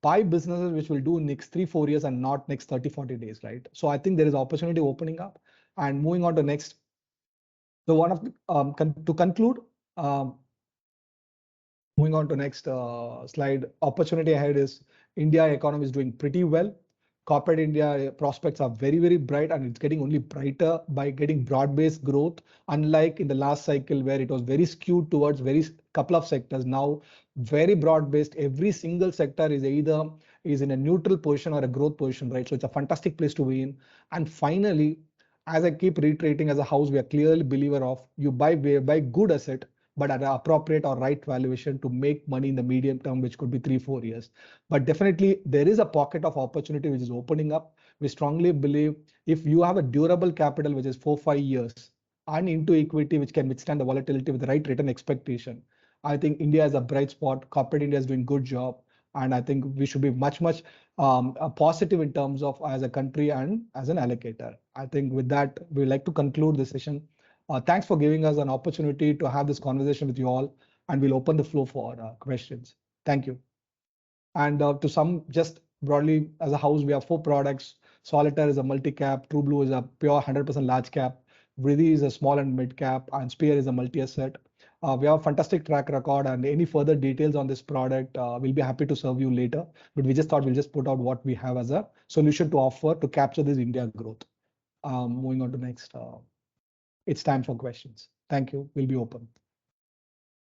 buy businesses which will do next 3-4 years and not next 30-40 days, right? So I think there is opportunity opening up. And moving on to next. So one of to conclude, moving on to next slide, opportunity ahead is India economy is doing pretty well. Corporate India prospects are very, very bright, and it's getting only brighter by getting broad-based growth. Unlike in the last cycle where it was very skewed towards very couple of sectors, now very broad-based. Every single sector is either in a neutral position or a growth position, right? So it's a fantastic place to be in. And finally, as I keep reiterating, as a house, we are clearly believer of you buy good asset, but at an appropriate or right valuation to make money in the medium term, which could be 3-4 years. But definitely there is a pocket of opportunity which is opening up. We strongly believe if you have a durable capital, which is 4-5 years, and into equity, which can withstand the volatility with the right return expectation, I think India is a bright spot. Corporate India is doing good job. And I think we should be much positive in terms of as a country and as an allocator. I think with that, we'd like to conclude this session. Thanks for giving us an opportunity to have this conversation with you all, and we'll open the floor for questions. Thank you. And to sum, just broadly, as a house, we have 4 products. Solitaire is a multi-cap, True Blue is a pure 100% large cap, Vriddhi is a small and mid cap, and Spear is a multi-asset. We have a fantastic track record, and any further details on this product, we'll be happy to serve you later. But we just thought we'll just put out what we have as a solution to offer to capture this India growth. Moving on to next. It's time for questions. Thank you. We'll be open.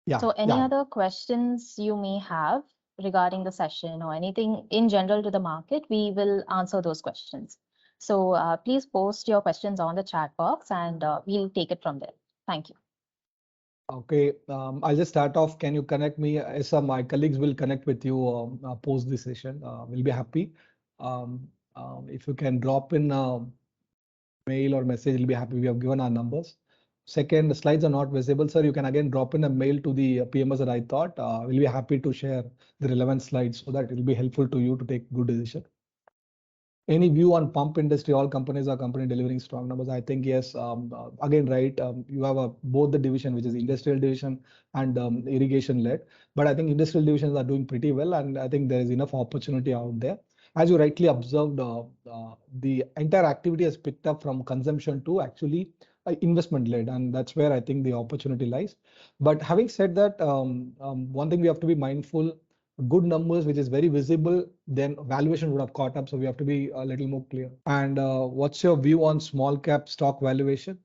Yeah. So any other questions you may have regarding the session or anything in general to the market, we will answer those questions. So please post your questions on the chat box and we'll take it from there. Thank you. Okay, I'll just start off. Can you connect me? Esa, my colleagues will connect with you post this session. We'll be happy. If you can drop in mail or message, we'll be happy. We have given our numbers. Second, the slides are not visible, sir. You can again drop in a mail to the PMS that I thought. We'll be happy to share the relevant slides so that it will be helpful to you to take good decision. Any view on pump industry? All companies are delivering strong numbers. I think yes. Again, right. You have both the division, which is industrial division and irrigation led. But I think industrial divisions are doing pretty well, and I think there is enough opportunity out there. As you rightly observed, the entire activity has picked up from consumption to actually investment led, and that's where I think the opportunity lies. But having said that, one thing we have to be mindful. Good numbers, which is very visible, then valuation would have caught up. So we have to be a little more clear. And what's your view on small cap stock valuation?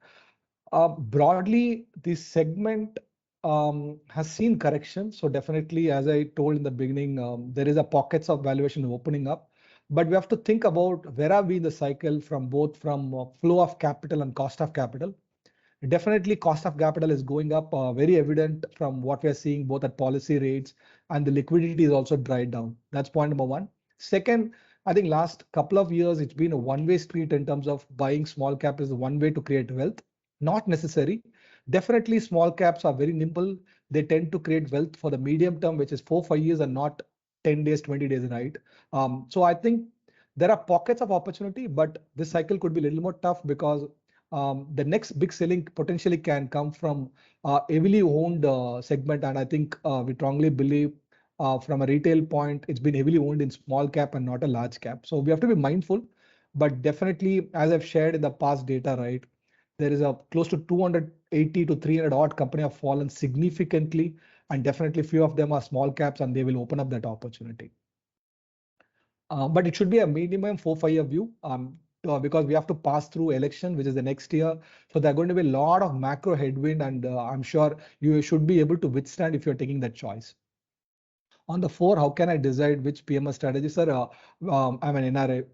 Broadly, this segment has seen correction. So definitely, as I told in the beginning, there is a pockets of valuation opening up. But we have to think about where are we in the cycle from both flow of capital and cost of capital. Definitely, cost of capital is going up, very evident from what we are seeing both at policy rates, and the liquidity is also dried down. That's point number one. Second, I think last couple of years, it's been a one-way street in terms of buying small cap is one way to create wealth. Not necessary. Definitely, small caps are very nimble. They tend to create wealth for the medium term, which is 4-5 years and not 10 days, 20 days, right? So I think there are pockets of opportunity, but this cycle could be a little more tough because the next big selling potentially can come from heavily owned segment. And I think we strongly believe from a retail point, it's been heavily owned in small cap and not a large cap. So we have to be mindful, but definitely, as I've shared in the past data, right, there is a close to 280 to 300 odd company have fallen significantly. And definitely few of them are small caps and they will open up that opportunity. But it should be a minimum 4-5 year view. Because we have to pass through election, which is the next year. So there are going to be a lot of macro headwind, and I'm sure you should be able to withstand if you're taking that choice. On the 4, how can I decide which PMS strategy, sir? I'm an NRA.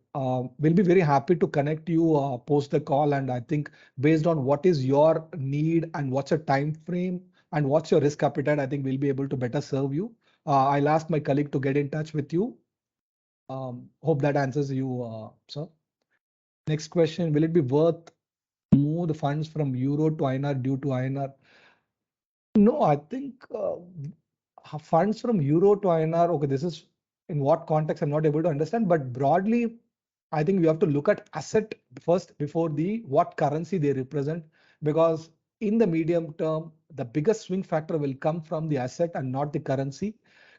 We'll be very happy to connect you post the call. And I think based on what is your need and what's your time frame, and what's your risk appetite, I think we'll be able to better serve you. I'll ask my colleague to get in touch with you. Hope that answers you, sir. Next question, will it be worth move the funds from euro to INR due to INR? No, I think funds from euro to INR, okay, this is in what context I'm not able to understand, but broadly, I think we have to look at asset first before the what currency they represent, because in the medium term, the biggest swing factor will come from the asset and not the currency.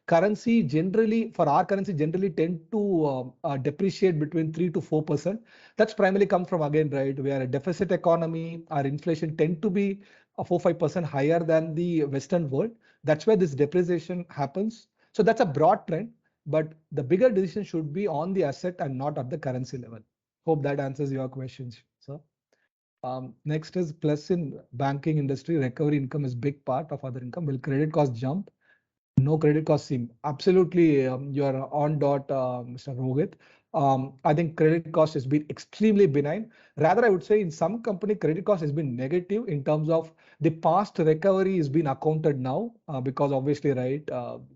Currency generally, for our currency, generally tend to depreciate between 3 to 4%. That's primarily come from, again, right, we are a deficit economy, our inflation tend to be 4-5% higher than the Western world. That's where this depreciation happens. So that's a broad trend, but the bigger decision should be on the asset and not at the currency level. Hope that answers your questions, sir. Next is plus in banking industry, recovery income is big part of other income. Will credit cost jump? No credit cost seem absolutely you are on dot, Mr. Rohit. I think credit cost has been extremely benign. Rather, I would say in some company credit cost has been negative in terms of the past recovery is being accounted now because obviously, right,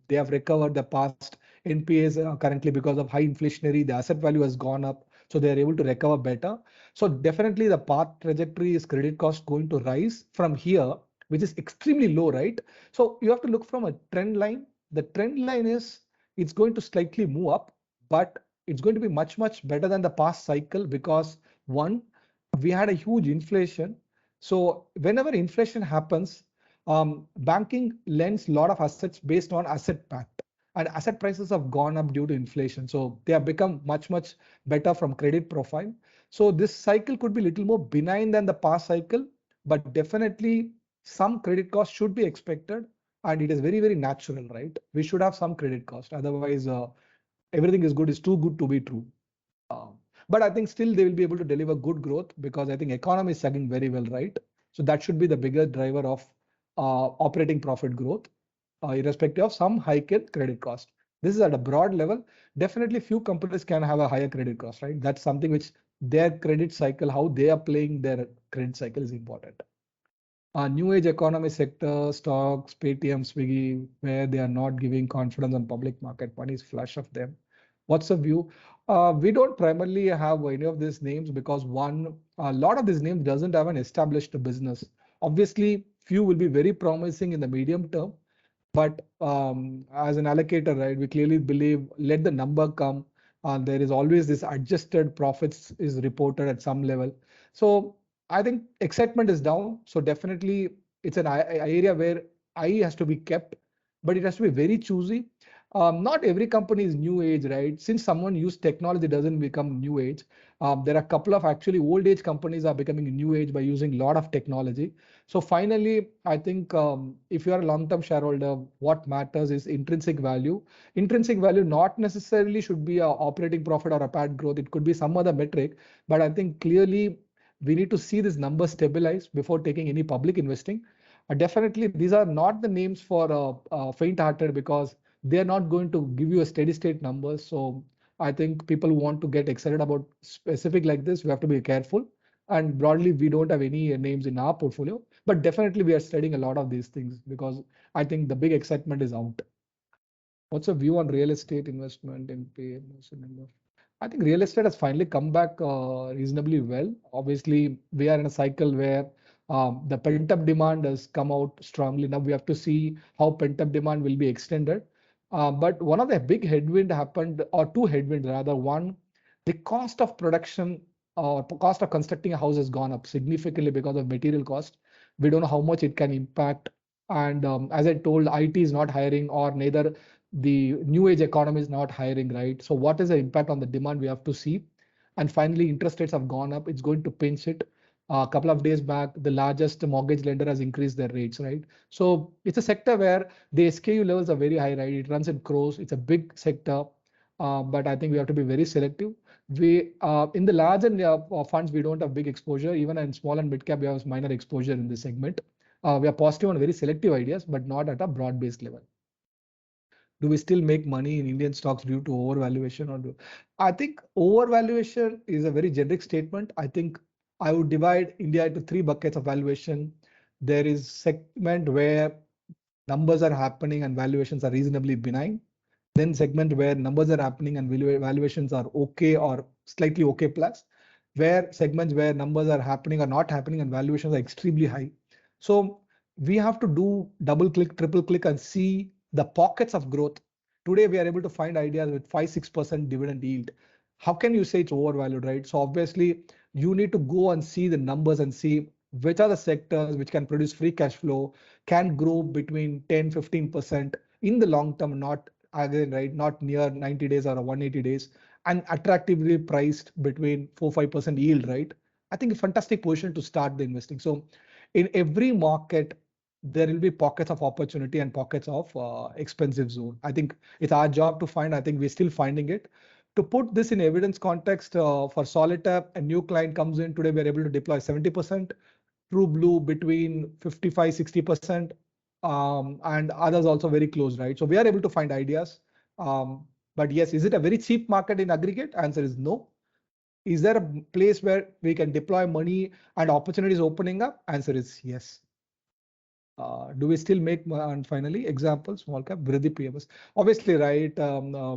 they have recovered the past NPAs currently because of high inflationary. The asset value has gone up, so they are able to recover better. So definitely the path trajectory is credit cost going to rise from here, which is extremely low, right? So you have to look from a trend line. The trend line is it's going to slightly move up, but it's going to be much, much better than the past cycle because one, we had a huge inflation. So whenever inflation happens, banking lends a lot of assets based on asset pact, and asset prices have gone up due to inflation. So they have become much, much better from credit profile. So this cycle could be a little more benign than the past cycle, but definitely some credit cost should be expected, and it is very, very natural, right? We should have some credit cost. Otherwise, everything is good is too good to be true. But I think still they will be able to deliver good growth because I think economy is chugging very well, right? So that should be the bigger driver of operating profit growth, irrespective of some hike in credit cost. This is at a broad level. Definitely few companies can have a higher credit cost, right? That's something which their credit cycle, how they are playing their credit cycle is important. New age economy sector, stocks, Paytm, Swiggy, where they are not giving confidence on public market, money is flush of them. What's the view? We don't primarily have any of these names because one, a lot of these names doesn't have an established business. Obviously, few will be very promising in the medium term, but as an allocator, right, we clearly believe let the number come. There is always this adjusted profits is reported at some level. So I think excitement is down. So definitely it's an area where eye has to be kept, but it has to be very choosy. Not every company is new age, right? Since someone used technology doesn't become new age. There are a couple of actually old age companies are becoming new age by using a lot of technology. So finally, I think if you are a long-term shareholder, what matters is intrinsic value. Intrinsic value not necessarily should be a operating profit or a PAT growth. It could be some other metric, but I think clearly we need to see this number stabilize before taking any public investing. Definitely, these are not the names for faint-hearted because they are not going to give you a steady state number. So I think people who want to get excited about specific like this, we have to be careful. And broadly, we don't have any names in our portfolio, but definitely we are studying a lot of these things because I think the big excitement is out. What's your view on real estate investment in PMS? I think real estate has finally come back reasonably well. Obviously, we are in a cycle where the pent-up demand has come out strongly. Now we have to see how pent-up demand will be extended. But one of the big headwind happened, or two headwinds rather. One, the cost of production or cost of constructing a house has gone up significantly because of material cost. We don't know how much it can impact. And as I told, IT is not hiring, or neither the new age economy is not hiring, right? So what is the impact on the demand we have to see? And finally, interest rates have gone up. It's going to pinch it. A couple of days back, the largest mortgage lender has increased their rates, right? So it's a sector where the SKU levels are very high, right? It runs in crores. It's a big sector, but I think we have to be very selective. We in the larger funds, we don't have big exposure. Even in small and mid cap, we have minor exposure in this segment. We are positive on very selective ideas, but not at a broad-based level. Do we still make money in Indian stocks due to overvaluation or do? I think overvaluation is a very generic statement. I think I would divide India into three buckets of valuation. There is segment where numbers are happening and valuations are reasonably benign. Then segment where numbers are happening and valuations are okay or slightly okay plus, where segments where numbers are happening or not happening and valuations are extremely high. So we have to do double click, triple click and see the pockets of growth. Today we are able to find ideas with 5-6% dividend yield. How can you say it's overvalued, right? So obviously you need to go and see the numbers and see which are the sectors which can produce free cash flow, can grow between 10-15% in the long term, not again, right, not near 90 days or 180 days, and attractively priced between 4-5% yield, right? I think a fantastic position to start the investing. So in every market, there will be pockets of opportunity and pockets of expensive zone. I think it's our job to find. I think we're still finding it. To put this in evidence context, for Solitap, a new client comes in today, we're able to deploy 70%, True Blue between 55-60%, and others also very close, right? So we are able to find ideas. But yes, is it a very cheap market in aggregate? Answer is no. Is there a place where we can deploy money and opportunities opening up? Answer is yes. Do we still make, and finally, example, small cap, Vriddhi PMS. Obviously, right,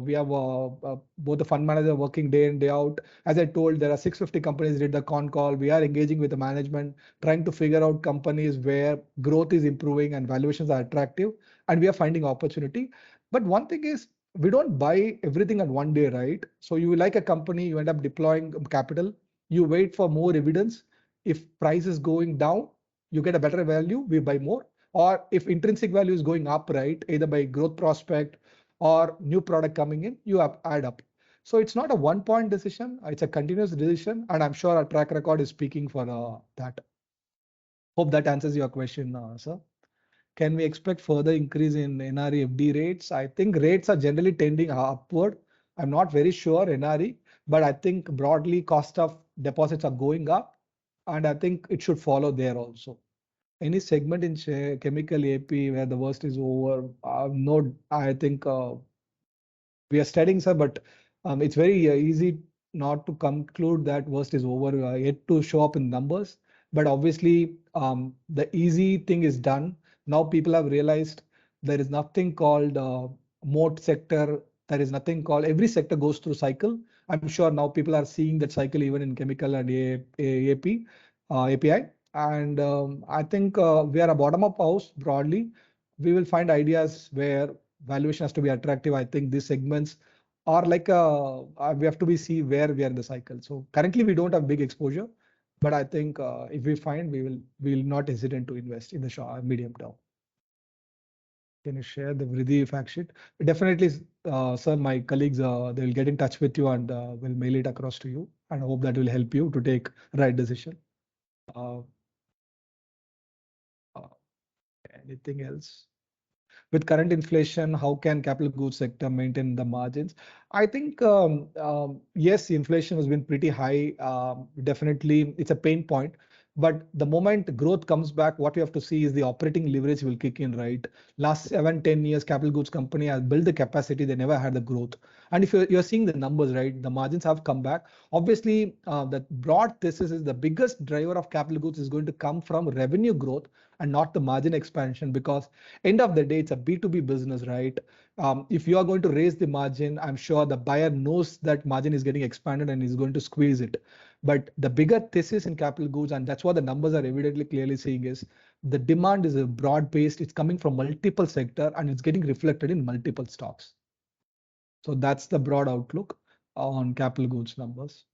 we have both the fund manager working day in, day out. As I told, there are 650 companies did the con call. We are engaging with the management, trying to figure out companies where growth is improving and valuations are attractive, and we are finding opportunity. But one thing is, we don't buy everything on one day, right? So you like a company, you end up deploying capital, you wait for more evidence. If price is going down, you get a better value, we buy more. Or if intrinsic value is going up, right, either by growth prospect or new product coming in, you add up. So it's not a one-point decision, it's a continuous decision, and I'm sure our track record is speaking for that. Hope that answers your question, sir. Can we expect further increase in NRE FD rates? I think rates are generally tending upward. I'm not very sure NRE, but I think broadly cost of deposits are going up, and I think it should follow there also. Any segment in chemical AP where the worst is over? No, I think we are studying, sir, but it's very easy not to conclude that worst is over, yet to show up in numbers. But obviously, the easy thing is done. Now people have realized there is nothing called moat sector. There is nothing called, every sector goes through cycle. I'm sure now people are seeing that cycle even in chemical and API. And I think we are a bottom-up house broadly. We will find ideas where valuation has to be attractive. I think these segments are like we have to see where we are in the cycle. So currently we don't have big exposure, but I think if we find, we will not hesitate to invest in the short, medium term. Can you share the Vriddhi fact sheet? Definitely, sir. My colleagues they will get in touch with you and will mail it across to you. And I hope that will help you to take right decision. Anything else? With current inflation, how can capital goods sector maintain the margins? I think, yes, inflation has been pretty high. Definitely, it's a pain point. But the moment growth comes back, what we have to see is the operating leverage will kick in, right? Last 7-10 years, capital goods company has built the capacity. They never had the growth. And if you're seeing the numbers, right, the margins have come back. Obviously, that broad thesis is the biggest driver of capital goods is going to come from revenue growth and not the margin expansion, because end of the day, it's a B2B business, right? If you are going to raise the margin, I'm sure the buyer knows that margin is getting expanded and is going to squeeze it. But the bigger thesis in capital goods, and that's what the numbers are evidently clearly saying, is the demand is a broad based. It's coming from multiple sector and it's getting reflected in multiple stocks. So that's the broad outlook on capital goods numbers.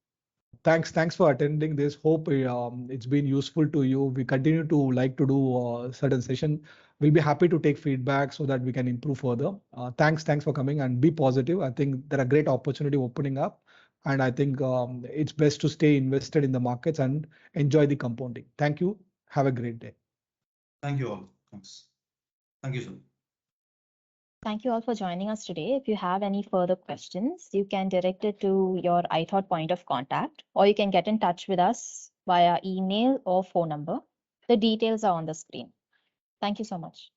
Thanks for attending this. Hope it's been useful to you. We continue to like to do certain session. We'll be happy to take feedback so that we can improve further. Thanks for coming and be positive. I think there are great opportunity opening up, and I think it's best to stay invested in the markets and enjoy the compounding. Thank you. Have a great day. Thank you all. Thanks. Thank you, sir. Thank you all for joining us today. If you have any further questions, you can direct it to your iThought point of contact, or you can get in touch with us via email or phone number. The details are on the screen. Thank you so much.